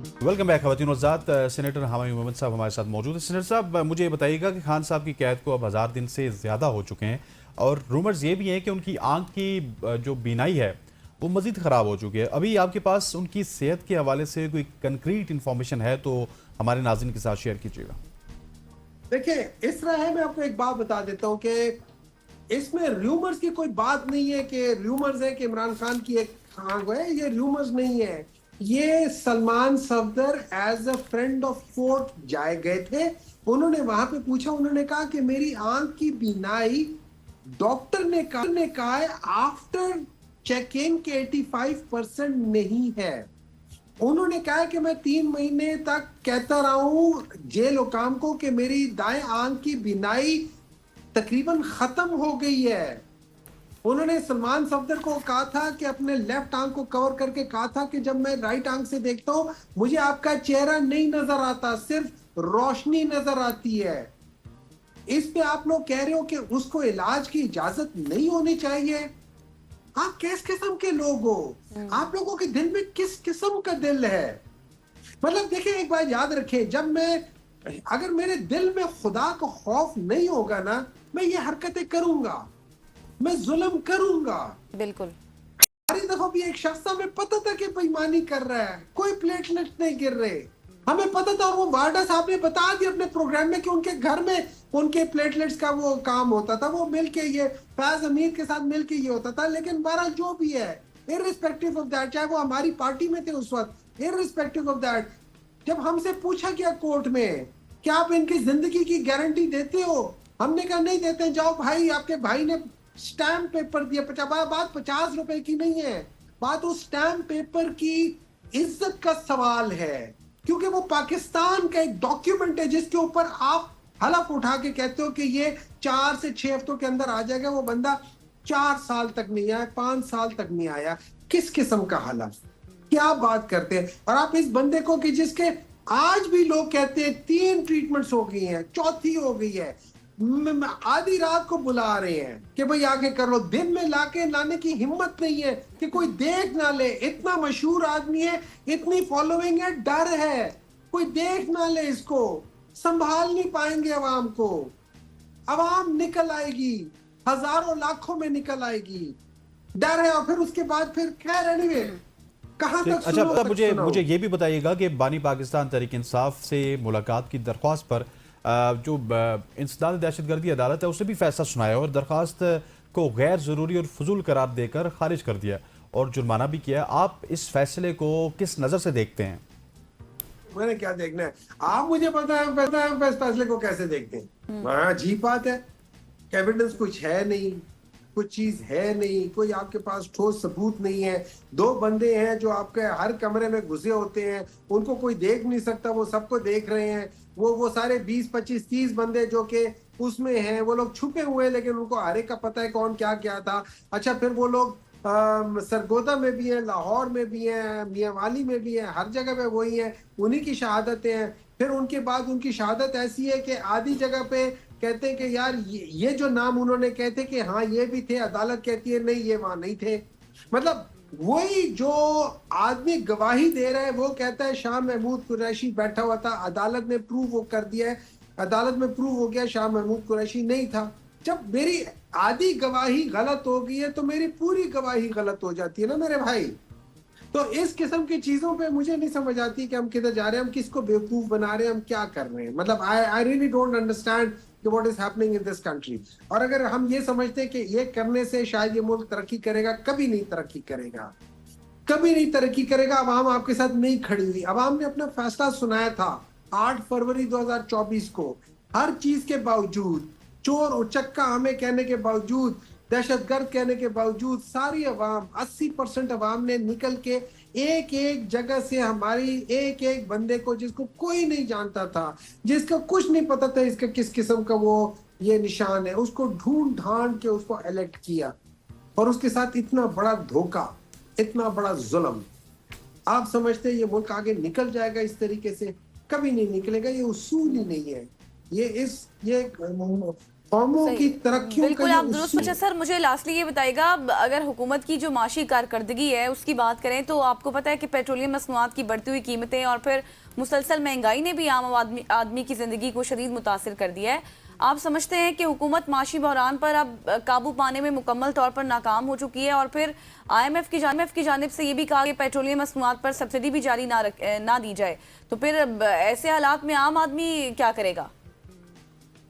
Welcome back खवातीन और हज़रात। Senator Humayun Mohammad साहब हमारे साथ मौजूद है। सेनेटर साहब, मुझे ये बताइएगा कि खान साहब की कैद को अब 1000 दिन से ज़्यादा हो चुके हैं और रूमर्स ये भी हैं कि उनकी आंख की जो बीनाई है वो मज़ीद ख़राब हो चुकी है। अभी आपके पास उनकी सेहत के हवाले से कोई कंक्रीट इन्फॉर्मेशन है तो हमारे नाज़रीन के साथ शेयर कीजिएगा। देखिए, इस तरह है, मैं आपको एक बात बता देता हूँ कि इसमें र्यूमर्स की कोई बात नहीं है कि र्यूमर्स है कि इमरान खान की एक आंख है। ये र्यूमर्स नहीं है। ये Salman Safdar as a friend of court जाए गए थे। उन्होंने वहां पे पूछा, उन्होंने कहा कि मेरी आंख की बीनाई, डॉक्टर ने कहा है आफ्टर चेक इन के 85% नहीं है। उन्होंने कहा कि मैं 3 महीने तक कहता रहा हूं जेल हुकाम को कि मेरी दाएं आंख की बीनाई तकरीबन खत्म हो गई है। उन्होंने सलमान सफदर को कहा था कि अपने लेफ्ट आंख को कवर करके कहा था कि जब मैं राइट आंख से देखता हूं मुझे आपका चेहरा नहीं नजर आता, सिर्फ रोशनी नजर आती है। इस पे आप लोग कह रहे हो कि उसको इलाज की इजाजत नहीं होनी चाहिए। आप किस किस्म के लोग हो? आप लोगों के दिल में किस किस्म का दिल है? मतलब देखिए, एक बात याद रखें, अगर मेरे दिल में खुदा का खौफ नहीं होगा ना, मैं ये हरकतें करूंगा, मैं जुल्म करूंगा। बिल्कुल। हर दफा भी एक शख्स था, हमें पता था कि बेईमानी कर रहा है, कोई प्लेटलेट नहीं गिर रहे, हमें पता था। वो वार्डा साहब ने बता दिया अपने प्रोग्राम में कि उनके घर में उनके प्लेटलेट्स का वो काम होता था, वो मिलके ये फैज अमीर के साथ मिलके ये होता था। लेकिन बहरहाल जो भी है, इररिस्पेक्टिव ऑफ दैट, चाहे वो हमारी पार्टी में थे उस वक्त, इररिस्पेक्टिव ऑफ दैट, जब हमसे पूछा गया कोर्ट में कि आप इनकी जिंदगी की गारंटी देते हो, हमने कहा नहीं देते। जाओ भाई, आपके भाई ने स्टैम्प पेपर दिया। बात 50 रुपए की नहीं है, बात उस स्टैम्प पेपर की इज्जत का सवाल है, क्योंकि वो पाकिस्तान का एक डॉक्यूमेंट है जिसके ऊपर आप हलफ उठा के कहते हो कि ये 4 से 6 हफ्तों के अंदर आ जाएगा। वो बंदा 4 साल तक नहीं आया, 5 साल तक नहीं आया। किस किस्म का हलफ? क्या बात करते हैं? और आप इस बंदे को कि जिसके आज भी लोग कहते हैं 3 ट्रीटमेंट्स हो गई हैं, चौथी हो गई है, आधी रात को बुला रहे हैं कि भाई आगे कर लो, दिन में लाने की हिम्मत नहीं है कि कोई देख ना ले। इतना मशहूर आदमी है, इतनी फॉलोइंग है, डर है कोई देख ना ले, इसको संभाल नहीं पाएंगे अवाम को। अवाम निकल आएगी, हजारों लाखों में निकल आएगी, डर है। और फिर उसके बाद फिर खैर एनीवे, कहां तक अच्छा, सुनो, मुझे ये भी बताइएगा कि बानी पाकिस्तान तहरीक इंसाफ से मुलाकात की दरख्वास्त पर जो इंसदाद दहशतगर्दी अदालत है उसने भी फैसला सुनाया और दरख्वास्त को गैर ज़रूरी और फजूल करार देकर खारिज कर दिया और जुर्माना भी किया। आप इस फैसले को किस नज़र से देखते हैं? मैंने क्या देखना है? आप मुझे पता है इस फैसले को कैसे देखते हैं। हाँ, अजीब बात है, एविडेंस कुछ है नहीं, कुछ चीज है नहीं, कोई आपके पास ठोस सबूत नहीं है। 2 बंदे हैं जो आपके हर कमरे में घुसे होते हैं, उनको कोई देख नहीं सकता, वो सबको देख रहे हैं। वो सारे 20, 25, 30 बंदे जो कि उसमें हैं, वो लोग छुपे हुए हैं, लेकिन उनको हर एक का पता है कौन क्या क्या था। अच्छा, फिर वो लोग सरगोदा में भी हैं, लाहौर में भी हैं, मियांवाली में भी हैं, हर जगह पे वही हैं, उन्हीं की शहादतें हैं। फिर उनके बाद उनकी शहादत ऐसी है कि आधी जगह पे कहते हैं कि यार ये जो नाम उन्होंने कहते कि हाँ ये भी थे, अदालत कहती है नहीं ये वहां नहीं थे। मतलब वही जो आदमी गवाही दे रहा है वो कहता है शाह महमूद कुरैशी बैठा हुआ था, अदालत ने प्रूव कर दिया है, अदालत में प्रूव हो गया शाह महमूद कुरैशी नहीं था। जब मेरी आधी गवाही गलत हो गई है तो मेरी पूरी गवाही गलत हो जाती है ना मेरे भाई। तो इस किस्म की चीजों पे मुझे नहीं समझ आती कि हम किधर जा रहे हैं, हम किसको बेवकूफ बना रहे हैं, हम क्या कर रहे हैं। मतलब आई रियली डोंट अंडरस्टैंड कि what is happening in this country. और अगर हम ये समझते हैं कि ये करने से शायद ये मुल्क तरक्की करेगा, कभी नहीं तरक्की करेगा, कभी नहीं तरक्की करेगा। अवाम आपके साथ नहीं खड़ी हुई। अवाम ने अपना फैसला सुनाया था 8 फरवरी 2024 को। हर चीज के बावजूद, चोर उचक्का हमें कहने के बावजूद, दहशतगर्द कहने के बावजूद, सारी अवाम 80% अवाम ने निकल के एक एक जगह से हमारी एक एक बंदे को, जिसको कोई नहीं जानता था, जिसका कुछ नहीं पता था इसका किस किस्म का वो ये निशान है, उसको ढूंढ ढांड के उसको इलेक्ट किया। और उसके साथ इतना बड़ा धोखा, इतना बड़ा जुल्म। आप समझते हैं ये मुल्क आगे निकल जाएगा इस तरीके से? कभी नहीं निकलेगा। ये उसूल ही नहीं है। ये कौमों सही। की तरक्कियों का बिल्कुल जो आप दुरुस्त। अच्छा सर, मुझे लास्टली ये बताइएगा, अगर हुकूमत की जो माशी कारकर्दगी है उसकी बात करें तो आपको पता है कि पेट्रोलियम मसनूआत की बढ़ती हुई कीमतें और फिर मुसलसल महंगाई ने भी आम आदमी की ज़िंदगी को शदीद मुतासिर कर दिया है। आप समझते हैं कि हुकूमत माशी बहरान पर अब काबू पाने में मुकम्मल तौर पर नाकाम हो चुकी है? और फिर IMF की जानिब से ये भी कहा कि पेट्रोलियम मसनूआत पर सब्सिडी भी जारी ना दी जाए, तो फिर ऐसे हालात में आम आदमी क्या करेगा?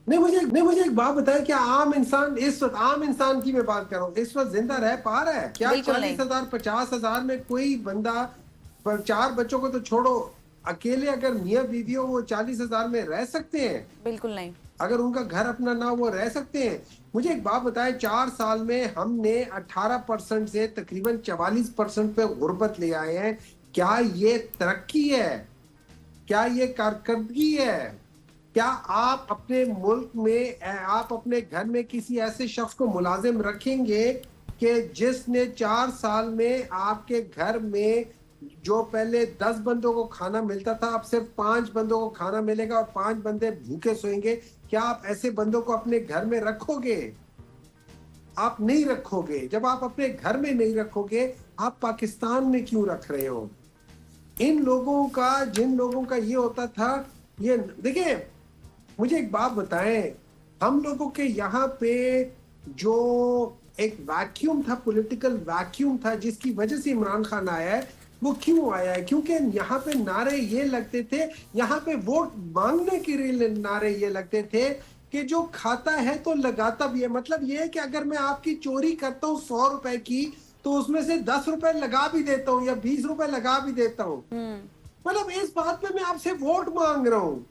नहीं, मुझे एक बात बताएं, क्या आम इंसान इस वक्त, आम इंसान की मैं बात कर रहा हूँ, इस वक्त जिंदा रह पा रहा है क्या? बिल्कुल नहीं। 40,000 50,000 में कोई बंदा, पर 4 बच्चों को तो छोड़ो, अकेले अगर मियाँ बीवी हो वो 40,000 में रह सकते हैं? बिल्कुल नहीं। अगर उनका घर अपना ना, वो रह सकते हैं? मुझे एक बात बताएं, 4 साल में हमने 18% से तकरीबन 44% पे गुर्बत ले आए हैं। क्या ये तरक्की है? क्या ये कारकर्दगी है? क्या आप अपने मुल्क में, आप अपने घर में किसी ऐसे शख्स को मुलाजिम रखेंगे कि जिसने 4 साल में आपके घर में जो पहले 10 बंदों को खाना मिलता था, अब सिर्फ 5 बंदों को खाना मिलेगा और 5 बंदे भूखे सोएंगे? क्या आप ऐसे बंदों को अपने घर में रखोगे? आप नहीं रखोगे। जब आप अपने घर में नहीं रखोगे, आप पाकिस्तान में क्यों रख रहे हो? इन लोगों का, जिन लोगों का ये होता था, ये देखिए, मुझे एक बात बताएं, हम लोगों के यहाँ पे जो एक वैक्यूम था, पॉलिटिकल वैक्यूम था, जिसकी वजह से इमरान खान आया है, वो क्यों आया है? क्योंकि यहाँ पे नारे ये लगते थे, यहाँ पे वोट मांगने के लिए नारे ये लगते थे कि जो खाता है तो लगाता भी है। मतलब ये है कि अगर मैं आपकी चोरी करता हूँ 100 रुपए की, तो उसमें से 10 रुपए लगा भी देता हूँ या 20 रुपए लगा भी देता हूँ। मतलब इस बात पे मैं आपसे वोट मांग रहा हूँ।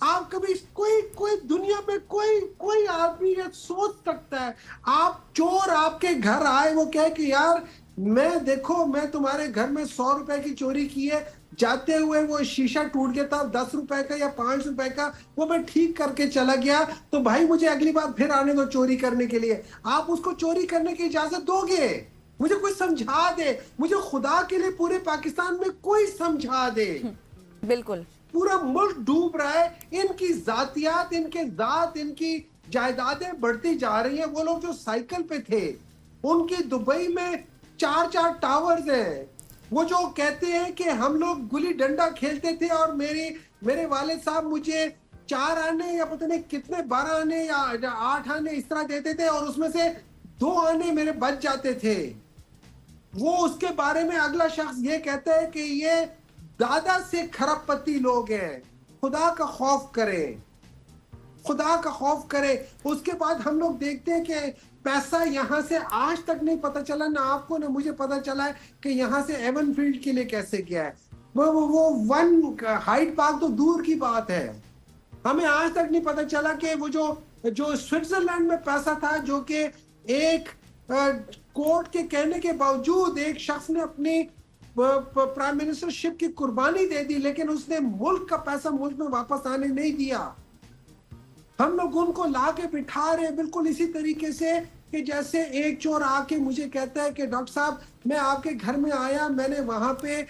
आप कभी कोई दुनिया में कोई आदमी ये सोच सकता है? आप चोर आपके घर आए, वो कहे कि यार मैं, देखो मैं तुम्हारे घर में 100 रुपए की चोरी की है, जाते हुए वो शीशा टूट गया था 10 रुपए का या 5 रुपए का, वो मैं ठीक करके चला गया, तो भाई मुझे अगली बार फिर आने दो चोरी करने के लिए। आप उसको चोरी करने की इजाजत दोगे? मुझे कोई समझा दे, मुझे खुदा के लिए पूरे पाकिस्तान में कोई समझा दे। बिल्कुल। पूरा मुल्क डूब रहा है, इनकी जातियात, इनके जात, इनकी जायदादें बढ़ती जा रही हैं। वो लोग जो साइकिल पे थे, उनकी दुबई में 4 टावर्स हैं। वो जो कहते हैं कि हम लोग गुल्ली डंडा खेलते थे और मेरे वालिद साहब मुझे 4 आने या पता नहीं कितने 12 आने या 8 आने इस तरह देते थे, और उसमें से 2 आने मेरे बच जाते थे। वो उसके बारे में अगला शख्स ये कहता है कि ये दादा से खरबपति लोग हैं। खुदा का खौफ करें, खुदा का खौफ करें। उसके बाद हम लोग देखते हैं कि पैसा यहाँ से आज तक नहीं पता चला, ना आपको ना मुझे पता चला है कि यहाँ से एवन फील्ड के लिए कैसे गया है। वो वन हाइड पार्क तो दूर की बात है, हमें आज तक नहीं पता चला कि वो जो स्विट्जरलैंड में पैसा था, जो कि एक कोर्ट के कहने के बावजूद एक शख्स ने अपनी प्राइम मिनिस्टरशिप की कुर्बानी दे दी, लेकिन उसने मुल्क का पैसा मुल्क में वापस आने नहीं दिया। हम लोग उनको ला के बिठा रहे बिल्कुल इसी तरीके से कि जैसे एक चोर आके मुझे कहता है कि डॉक्टर साहब मैं आपके घर में आया, मैंने वहां पे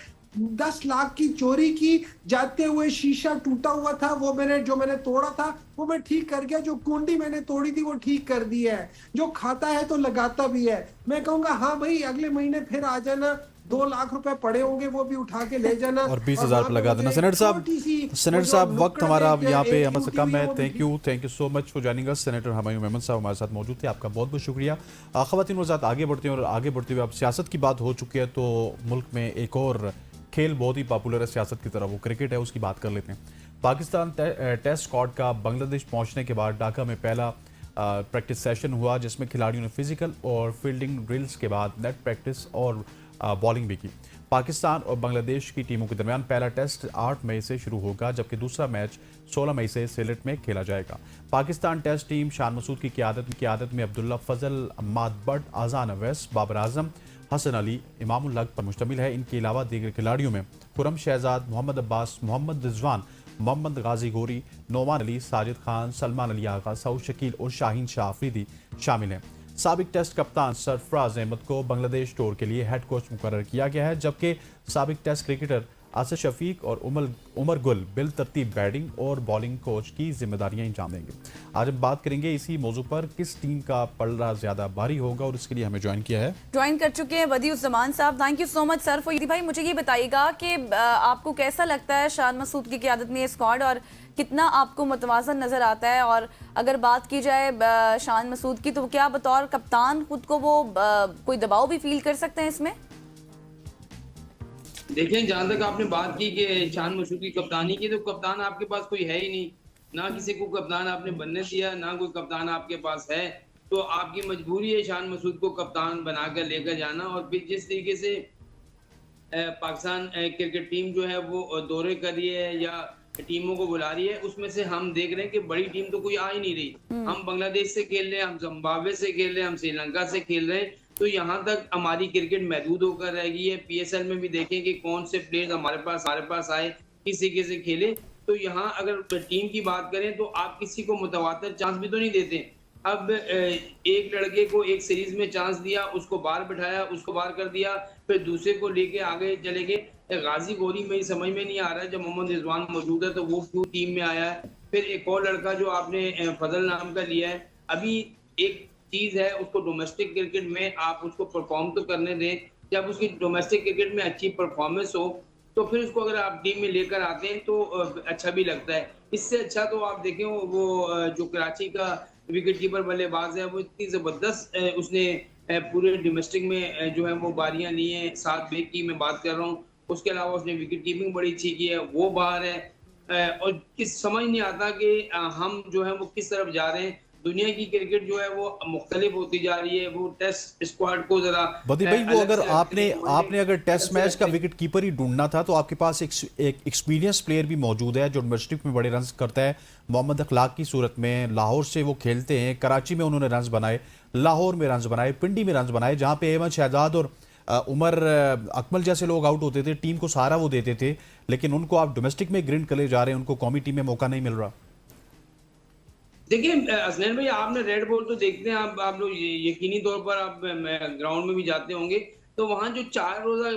10 लाख की चोरी की, जाते हुए शीशा टूटा हुआ था, वो मैंने तोड़ा था वो मैं ठीक कर गया, जो कुंडी मैंने तोड़ी थी वो ठीक कर दी है, जो खाता है तो लगाता भी है। मैं कहूंगा हाँ भाई अगले महीने फिर आ जाना, 2 लाख रुपए पड़े होंगे वो भी उठा के ले जाना और 20,000 पर लगा देना। सेनेटर साहब वक्त हमारा यहाँ पे हमसे कम है। Thank you so much for joining us. Senator Humayun Memon साहब हमारे साथ मौजूद थे, आपका बहुत बहुत शुक्रिया। ख़वातीन वज़ात आगे बढ़ते हैं, और आगे बढ़ते हुए अब सियासत की बात हो चुकी है, तो मुल्क में एक और खेल बहुत ही पॉपुलर है सियासत की तरह, वो क्रिकेट है, उसकी बात कर लेते हैं। पाकिस्तान टेस्ट स्क्वाड का बांग्लादेश पहुँचने के बाद ढाका में पहला प्रैक्टिस सेशन हुआ, जिसमें खिलाड़ियों ने फिजिकल और फील्डिंग ड्रिल्स के बाद नेट प्रैक्टिस और बॉलिंग भी की। पाकिस्तान और बांग्लादेश की टीमों के दरमियान पहला टेस्ट 8 मई से शुरू होगा, जबकि दूसरा मैच 16 मई से सिलेट में खेला जाएगा। पाकिस्तान टेस्ट टीम शान मसूद की क़यादत में अब्दुल्ला फजल, अम्माद बट, आज़ान अवैस, बाबर आजम, हसन अली, इमामुल हक पर मुश्तमिल है। इनके अलावा दीगर खिलाड़ियों में खुरम शहजाद, मोहम्मद अब्बास, मोहम्मद रिजवान, मोहम्मद गाजी गोरी, नोमान अली, साजिद खान, सलमान अली आगा, सऊद शकील और शाहीन शाह अफरीदी शामिल हैं। साबिक टेस्ट कप्तान सरफराज अहमद को बांग्लादेश टूर के लिए हेड कोच मुकर्रर किया गया है, जबकि साबिक टेस्ट क्रिकेटर आसिफ शफीक और उमर गुल बिल तरतीब बैटिंग और बॉलिंग कोच की जिम्मेदारियां अंजाम देंगे। आज हम बात करेंगे इसी मौजू पर, किस टीम का पलड़ा ज्यादा भारी होगा, और इसके लिए हमें ज्वाइन कर चुके हैं बदिउज़्ज़मान साहब। Thank you so much sir for. भाई मुझे ये बताइएगा कि आपको कैसा लगता है शान मसूद की क़यादत में ये स्क्वाड, और कितना आपको मुतवाज़न नज़र आता है? और अगर बात की जाए शान मसूद की, तो क्या बतौर कप्तान खुद को वो कोई दबाव भी फील कर सकते हैं इसमें? देखें, जहां तक आपने बात की कि शान मसूद की कप्तानी की, तो कप्तान आपके पास कोई है ही नहीं, ना किसी को कप्तान आपने बनने दिया, ना कोई कप्तान आपके पास है। तो आपकी मजबूरी है शान मसूद को कप्तान बनाकर लेकर जाना। और फिर जिस तरीके से पाकिस्तान क्रिकेट टीम जो है वो दौरे कर रही है या टीमों को बुला रही है, उसमें से हम देख रहे हैं कि बड़ी टीम तो कोई आ ही नहीं रही। हम बांग्लादेश से खेल रहे हैं, हम जिम्बाब्वे से खेल रहे हैं, हम श्रीलंका से खेल रहे हैं। तो यहाँ तक हमारी क्रिकेट महदूद होकर रह गई है। पीएसएल में भी देखें कि कौन से प्लेयर्स हमारे पास आए, किस तरीके से खेले। तो यहाँ अगर टीम की बात करें तो आप किसी को मुतवातर चांस भी तो नहीं देते। अब एक लड़के को एक सीरीज में चांस दिया, उसको बाहर बिठाया, उसको बाहर कर दिया, फिर दूसरे को लेके आगे चले गए। गाजी गोरी मेरी समझ में नहीं आ रहा है, जब मोहम्मद रिजवान मौजूद है तो वो क्यों टीम में आया है। फिर एक और लड़का जो आपने फजल नाम का लिया है, अभी एक चीज है, उसको डोमेस्टिक क्रिकेट में आप उसको परफॉर्म तो करने दें। जब उसकी डोमेस्टिक क्रिकेट में अच्छी परफॉर्मेंस हो तो फिर उसको अगर आप टीम में लेकर आते हैं तो अच्छा भी लगता है। इससे अच्छा तो आप देखें वो जो कराची का विकेट कीपर बल्लेबाज है, वो इतनी जबरदस्त उसने पूरे डोमेस्टिक में जो है वो बारियां ली हैं। 7 विकेट की मैं बात कर रहा हूँ। उसके अलावा उसने विकेट कीपिंग बड़ी अच्छी की है, वो बाहर है। और किस समझ नहीं आता कि हम जो है वो किस तरफ जा रहे हैं। दुनिया की क्रिकेट जो है वो मुख्तलिफ होती जा रही है। वो टेस्ट स्क्वाड को जरा बदी भाई, वो अगर आपने अगर टेस्ट मैच का विकेट कीपर ही ढूंढना था तो आपके पास एक एक्सपीरियंस प्लेयर भी मौजूद है जो डोमेस्टिक में बड़े रन करता है। मोहम्मद अखलाक की सूरत में लाहौर से वो खेलते हैं, कराची में उन्होंने रन बनाए, लाहौर में रन बनाए, पिंडी में रन बनाए, जहाँ पे अहमद शहजाद और उमर अकमल जैसे लोग आउट होते थे, टीम को सहारा वो देते थे। लेकिन उनको आप डोमेस्टिक में ग्रिंड करे जा रहे हैं, उनको कौमी टीम में मौका नहीं मिल रहा। देखिए असनैन भाई, आपने रेड बॉल तो देखते हैं आप लोग, यकीनी तौर पर आप ग्राउंड में भी जाते होंगे, तो वहां जो 4 रोजा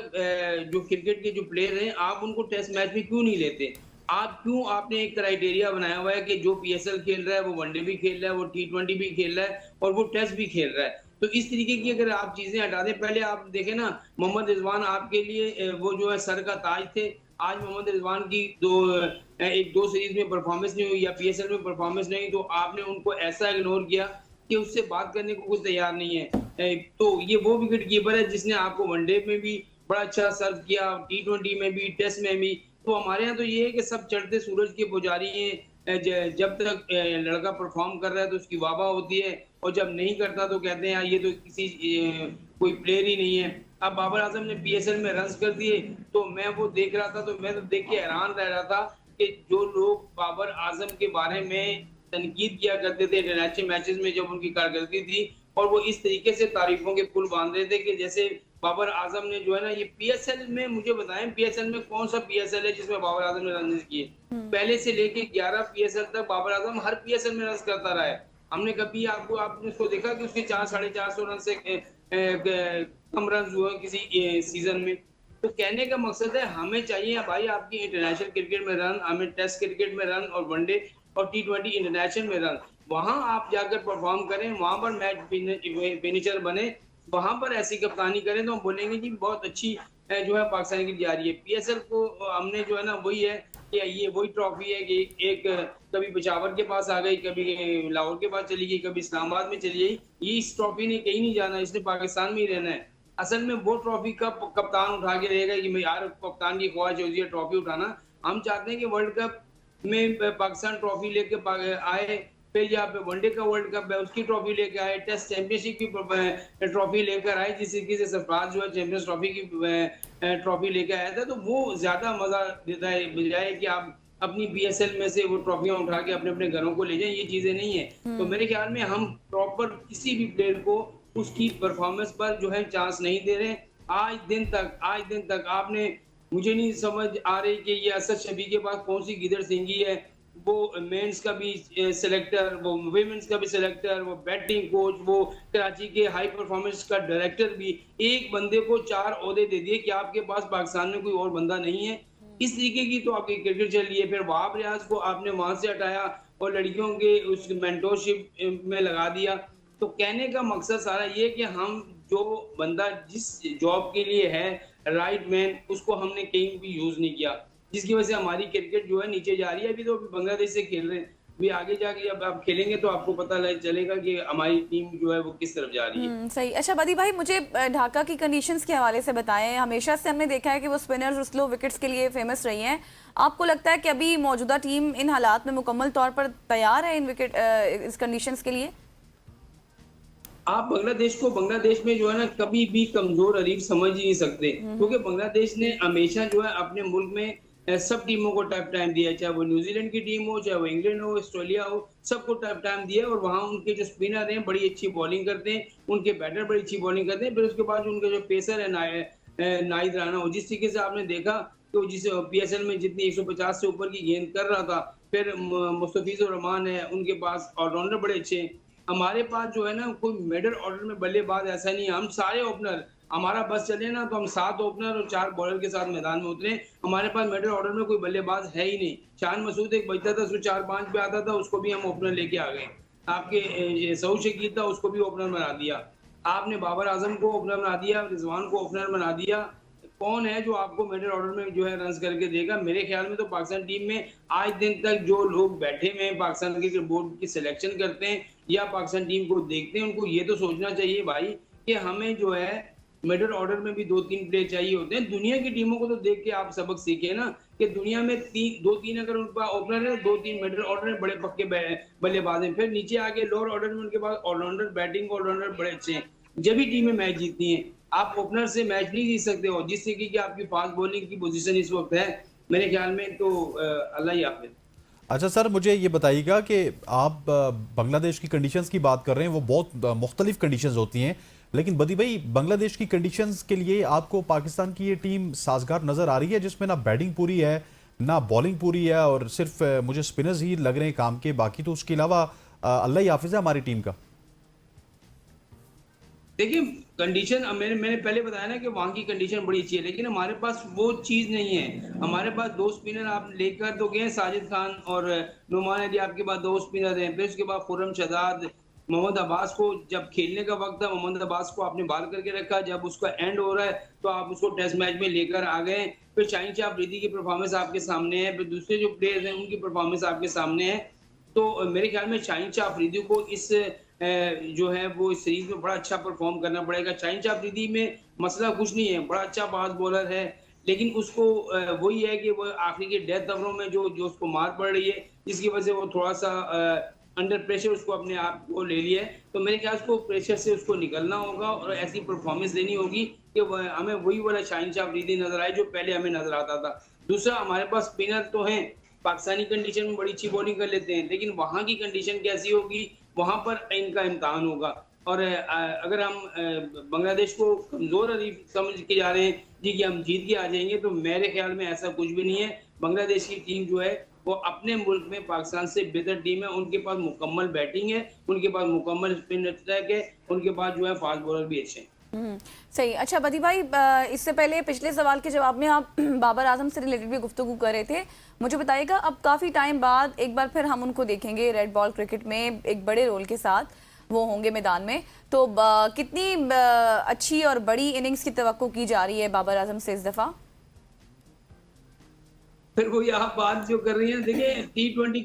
जो क्रिकेट के जो प्लेयर हैं, आप उनको टेस्ट मैच में क्यों नहीं लेते? आप क्यों, आपने एक क्राइटेरिया बनाया हुआ है कि जो पीएसएल खेल रहा है वो वनडे भी खेल रहा है, वो T20 भी खेल रहा है और वो टेस्ट भी खेल रहा है। तो इस तरीके की अगर आप चीजें हटा दें, पहले आप देखें ना, मोहम्मद रिजवान आपके लिए वो जो है सर का ताज थे। आज मोहम्मद रिजवान की 2 सीरीज में परफॉर्मेंस नहीं हुई या पीएसएल में परफॉर्मेंस नहीं, तो आपने उनको ऐसा इग्नोर किया कि उससे बात करने को कुछ तैयार नहीं है। तो ये वो विकेट कीपर है जिसने आपको वनडे में भी बड़ा अच्छा सर्व किया, T20 में भी, टेस्ट में भी। तो हमारे यहाँ तो ये है कि सब चढ़ते सूरज के पुजारी हैं। जब तक लड़का परफॉर्म कर रहा है तो उसकी वाह वाह होती है, और जब नहीं करता तो कहते हैं यार ये तो किसी कोई प्लेयर ही नहीं है। अब बाबर आजम ने पीएसएल में रन्स कर दिए, तो मैं वो देख रहा था, तो मैं तो देख के हैरान रह रहा था कि जो लोग बाबर आजम के बारे में तनकीद किया करते थे इंटरनेशनल मैचेस में जब उनकी कारकर्दगी थी, और वो इस तरीके से तारीफों के पुल बांध रहे थे कि जैसे बाबर आजम ने जो है ना, ये पीएसएल में, मुझे बताएं पीएसएल में कौन सा पीएसएल है जिसमें बाबर आजम ने रन किए? पहले से लेके 11 पीएसएल तक बाबर आजम हर पीएसएल में रन करता रहा है। हमने कभी आपने उसको देखा कि उसके 400-450 रन से कम रन हुए किसी सीजन में? तो कहने का मकसद है, हमें चाहिए भाई आपकी इंटरनेशनल क्रिकेट में रन, हमें टेस्ट क्रिकेट में रन और वनडे और T20 इंटरनेशनल में रन। वहां आप जाकर परफॉर्म करें, वहां पर मैच फिनिशर बने, वहां पर ऐसी कप्तानी करें तो हम बोलेंगे कि बहुत अच्छी जो है पाकिस्तान की जा रही है। पीएसएल को हमने जो है ना, वही है कि ये वही ट्रॉफी है कि एक कभी पेशावर के पास आ गई, कभी लाहौर के पास चली गई, कभी इस्लामाबाद में चली गई। ये इस ट्रॉफी ने कहीं नहीं जाना, इसने पाकिस्तान में ही रहना है। असल में वो ट्रॉफी का कप्तान उठा के रहेगा कि मैं यार कप्तान की ख्वाहिश होती है ट्रॉफी उठाना। हम चाहते हैं कि वर्ल्ड कप में पाकिस्तान ट्रॉफी लेके आए, फिर यहाँ पे वनडे का वर्ल्ड कप है उसकी ट्रॉफी लेके आए, टेस्ट चैंपियनशिप की ट्रॉफी लेकर आए, जिस तरीके से सरफराज जो है चैंपियंस ट्रॉफी की ट्रॉफी लेके आया था। तो वो ज्यादा मजा देता है बजाय कि आप अपनी पीएसएल में से वो ट्रॉफियां उठा के अपने अपने घरों को ले जाएं। ये चीजें नहीं है। तो मेरे ख्याल में हम प्रॉपर किसी भी प्लेयर को उसकी परफॉर्मेंस पर जो है चांस नहीं दे रहे। आज दिन तक आपने, मुझे नहीं समझ आ रही कि ये असद शफी के पास कौन सी गिदड़ सिंगी है। वो मेंस का भी सिलेक्टर, वो विमेंस का भी सिलेक्टर, वो बैटिंग कोच, वो कराची के हाई परफॉर्मेंस का डायरेक्टर भी। एक बंदे को 4 ओहदे दे दिए कि आपके पास पाकिस्तान में कोई और बंदा नहीं है। इस तरीके की तो आपकी क्रिकेट चल रही है। फिर वहाब रियाज को आपने वहां से हटाया और लड़कियों के उस मेंटोरशिप में लगा दिया। तो कहने का मकसद सारा ये कि हम जो बंदा जिस जॉब के लिए है राइट मैन, उसको हमने कहीं भी यूज नहीं किया, जिसकी वजह से हमारी क्रिकेट जो है नीचे जा रही है। अभी तो बांग्लादेश से खेल रहे हैं, भी आगे जाके जब आप खेलेंगे तो आपको पता चलेगा कि हमारी टीम जो है वो किस तरफ जा रही है। सही। अच्छा बदी भाई, मुझे ढाका की कंडीशंस के हवाले से बताएं। हमेशा से हमने देखा है कि वो स्पिनर्स और स्लो विकेट्स के लिए फेमस रही हैं। आपको लगता है कि अभी मौजूदा टीम इन हालात में मुकम्मल तौर पर तैयार है इस कंडीशंस के लिए? आप बांग्लादेश में जो है ना कभी भी कमजोर अरीब समझ ही नहीं सकते, क्योंकि बांग्लादेश ने हमेशा जो है अपने मुल्क में सब टीमों को टफ टाइम दिया है, चाहे वो न्यूजीलैंड की टीम हो, चाहे वो इंग्लैंड हो, ऑस्ट्रेलिया हो, सबको टफ टाइम दिया है। और वहाँ उनके जो स्पिनर हैं बड़ी अच्छी बॉलिंग करते हैं, उनके बैटर बड़ी अच्छी बॉलिंग करते हैं। फिर उसके बाद उनके जो पेसर है नाहिद राना हो, जिस तरीके से आपने देखा तो जिस PSL में जितनी 150 से ऊपर की गेंद कर रहा था। फिर मुस्तफिजुर रहमान है, उनके पास ऑलराउंडर बड़े अच्छे हैं। हमारे पास जो है ना कोई मिडिल ऑर्डर में बल्लेबाज ऐसा नहीं है, हम सारे ओपनर, हमारा बस चले ना तो हम 7 ओपनर और 4 बॉलर के साथ मैदान में उतरे। हमारे पास मिडिल ऑर्डर में कोई बल्लेबाज है ही नहीं। शान मसूद एक बचता था, उसको 4-5 पे आता था, उसको भी हम ओपनर लेके आ गए। आपके सऊद शकील था, उसको भी ओपनर बना दिया। आपने बाबर आजम को ओपनर बना दिया, रिजवान को ओपनर बना दिया। कौन है जो आपको मिडिल ऑर्डर में जो है रन करके देगा? मेरे ख्याल में तो पाकिस्तान टीम में आज दिन तक जो लोग बैठे हुए हैं, पाकिस्तान क्रिकेट बोर्ड की सिलेक्शन करते हैं या पाकिस्तान टीम को देखते हैं, उनको ये तो सोचना चाहिए भाई कि हमें जो है मिडिल ऑर्डर में भी 2-3 प्लेयर चाहिए होते हैं। दुनिया की टीमों को तो देख के आप सबक सीखे ना कि दुनिया में 2-3 अगर उनका ओपनर है, 2-3 मिडिल ऑर्डर में बड़े पक्के बल्लेबाज हैं। फिर नीचे आके लोअर ऑर्डर में उनके पास ऑलराउंडर, बैटिंग ऑलराउंडर बड़े अच्छे हैं। जब भी टीमें मैच जीतती हैं, आप ओपनर से मैच नहीं जीत सकते हो। जिस तरीके की आपकी फास्ट बॉलिंग की पोजीशन इस वक्त है, मेरे ख्याल में तो अल्लाह ही हाफिज। अच्छा सर, मुझे ये बताइएगा कि आप बांग्लादेश की कंडीशंस की बात कर रहे हैं, वो बहुत मुख्तलिफ कंडीशंस होती हैं, लेकिन बदी भाई बांग्लादेश की कंडीशंस के लिए आपको पाकिस्तान की ये टीम साजगार नज़र आ रही है, जिसमें ना बैटिंग पूरी है ना बॉलिंग पूरी है और सिर्फ मुझे स्पिनर्स ही लग रहे हैं काम के, बाकी तो उसके अलावा अल्लाह ही हाफिज है हमारी टीम का। देखिए कंडीशन मैंने पहले बताया ना कि वहाँ की कंडीशन बड़ी अच्छी है, लेकिन हमारे पास वो चीज़ नहीं है। हमारे पास 2 स्पिनर आप लेकर तो गए, साजिद खान और नुमान अली, आपके पास 2 स्पिनर हैं। फिर उसके बाद खुर्रम शहजाद, मोहम्मद अब्बास को जब खेलने का वक्त था, मोहम्मद अब्बास को आपने बाहर करके रखा। जब उसका एंड हो रहा है तो आप उसको टेस्ट मैच में लेकर आ गए। फिर शाहीन शाह अफरीदी की परफॉर्मेंस आपके सामने है, फिर दूसरे जो प्लेयर्स हैं उनकी परफॉर्मेंस आपके सामने है। तो मेरे ख्याल में शाहीन शाह अफरीदी को इस जो है वो इस सीरीज में बड़ा अच्छा परफॉर्म करना पड़ेगा। शाहीन शाह अफरीदी में मसला कुछ नहीं है, बड़ा अच्छा फास्ट बॉलर है, लेकिन उसको वही है कि वो आखिरी के डेथ ओवरों में जो उसको मार पड़ रही है, जिसकी वजह से वो थोड़ा सा अंडर प्रेशर उसको अपने आप को ले लिया है। तो मेरे ख्याल उसको प्रेशर से उसको निकलना होगा और ऐसी परफॉर्मेंस देनी होगी कि हमें वही वाला शाहीन शाह अफरीदी नजर आए जो पहले हमें नजर आता था। दूसरा, हमारे पास स्पिनर तो हैं, पाकिस्तानी कंडीशन में बड़ी अच्छी बॉलिंग कर लेते हैं, लेकिन वहाँ की कंडीशन कैसी होगी, वहाँ पर इनका इम्तहान होगा। और अगर हम बांग्लादेश को कमजोर अरीब समझ के जा रहे हैं जी कि हम जीत के आ जाएंगे, तो मेरे ख्याल में ऐसा कुछ भी नहीं है। बांग्लादेश की टीम जो है वो अपने मुल्क में पाकिस्तान से बेहतर टीम है। उनके पास मुकम्मल बैटिंग है, उनके पास मुकम्मल स्पिन अटैक है, उनके पास जो है फास्ट बॉलर भी अच्छे हैं। सही। अच्छा बदी भाई, इससे पहले पिछले सवाल के जवाब में आप बाबर आजम से रिलेटेड भी गुफ्तगू कर रहे थे। मुझे बताइएगा, अब काफ़ी टाइम बाद एक बार फिर हम उनको देखेंगे रेड बॉल क्रिकेट में एक बड़े रोल के साथ वो होंगे मैदान में, तो कितनी अच्छी और बड़ी इनिंग्स की तवक्को की जा रही है बाबर आजम से इस दफ़ा? फिर वही आप बात जो कर रही हैं, देखिए T20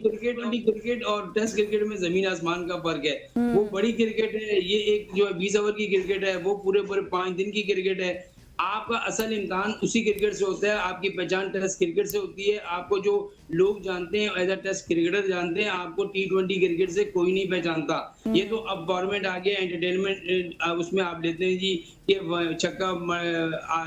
क्रिकेट और टेस्ट क्रिकेट में जमीन आसमान का फर्क है। वो बड़ी क्रिकेट है, ये एक जो 20 ओवर की क्रिकेट है, वो पूरे 5 दिन की क्रिकेट है। आपका असल इम्तिहान उसी क्रिकेट से होता है, आपकी पहचान टेस्ट क्रिकेट से होती है। आपको जो लोग जानते हैं एज अ टेस्ट क्रिकेटर जानते हैं, आपको T20 क्रिकेट से कोई नहीं पहचानता। ये तो अब गवर्नमेंट आ गया, एंटरटेनमेंट उसमें आप लेते हैं जी कि छक्का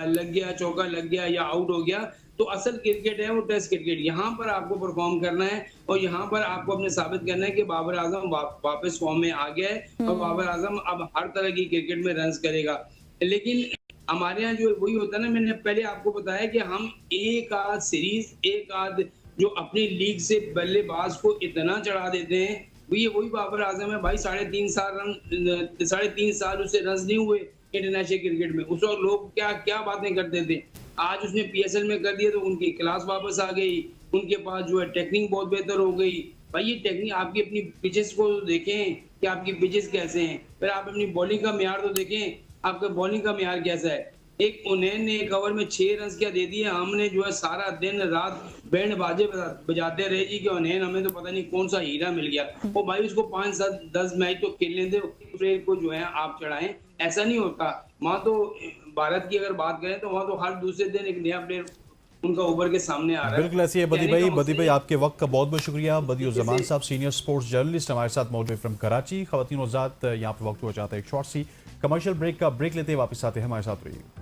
लग गया, चौका लग गया या आउट हो गया। तो असल क्रिकेट है वो टेस्ट क्रिकेट। यहाँ पर आपको परफॉर्म करना है और यहाँ पर आपको अपने साबित करना है कि बाबर आजम वापस फॉर्म में आ गया है और बाबर आजम अब हर तरह की क्रिकेट में रन करेगा। लेकिन हमारे यहाँ जो वही होता है ना, मैंने पहले आपको बताया कि हम एक आध सीरीज, एक आध जो अपनी लीग से बल्लेबाज को इतना चढ़ा देते हैं, वही बाबर आजम है भाई। 3.5 साल उसे रन नहीं हुए, इंटरनेशनल क्रिकेट में। उस वक्त लोग क्या क्या बातें करते थे, आज उसने पीएसएल में कर दिया तो उनकी क्लास वापस आ गई, उनके पास जो है टेक्निक बहुत बेहतर हो गई। भाई ये टेक्निक, आपकी अपनी पिचेस को देखें कि आपकी पिचेस कैसे हैं, फिर आप अपनी बॉलिंग का म्यार तो देखें, आपका बॉलिंग का म्यार कैसा है। एक उन्हें ने एक ओवर में 6 रन क्या दे दिए, हमने जो है सारा दिन रात बैंड बाजे बजाते रहे जी कि उन्हें हमें तो पता नहीं कौन सा हीरा मिल गया। वो भाई उसको 5-7-10 मैच तो खेल लेते, प्लेयर को जो है आप चढ़ाएं, ऐसा नहीं होता। वहां तो भारत की अगर बात करें तो वहां तो हर दूसरे दिन एक नया प्लेयर उनका उभर के सामने आ रहा है। बिल्कुल ऐसी है बदी कहने भाई। का बदी मकसद भाई ये- आपके वक्त का बहुत बहुत शुक्रिया। बदियुर जमान साहब सीनियर स्पोर्ट्स जर्नलिस्ट हमारे साथ मौजूद फ्रॉम कराची। खवातीन और ज़ात यहाँ पे वक्त हुआ चाहता है एक शॉर्ट सी कमर्शियल ब्रेक का। ब्रेक लेते हैं, वापस आते हैं, हमारे साथ रहिए।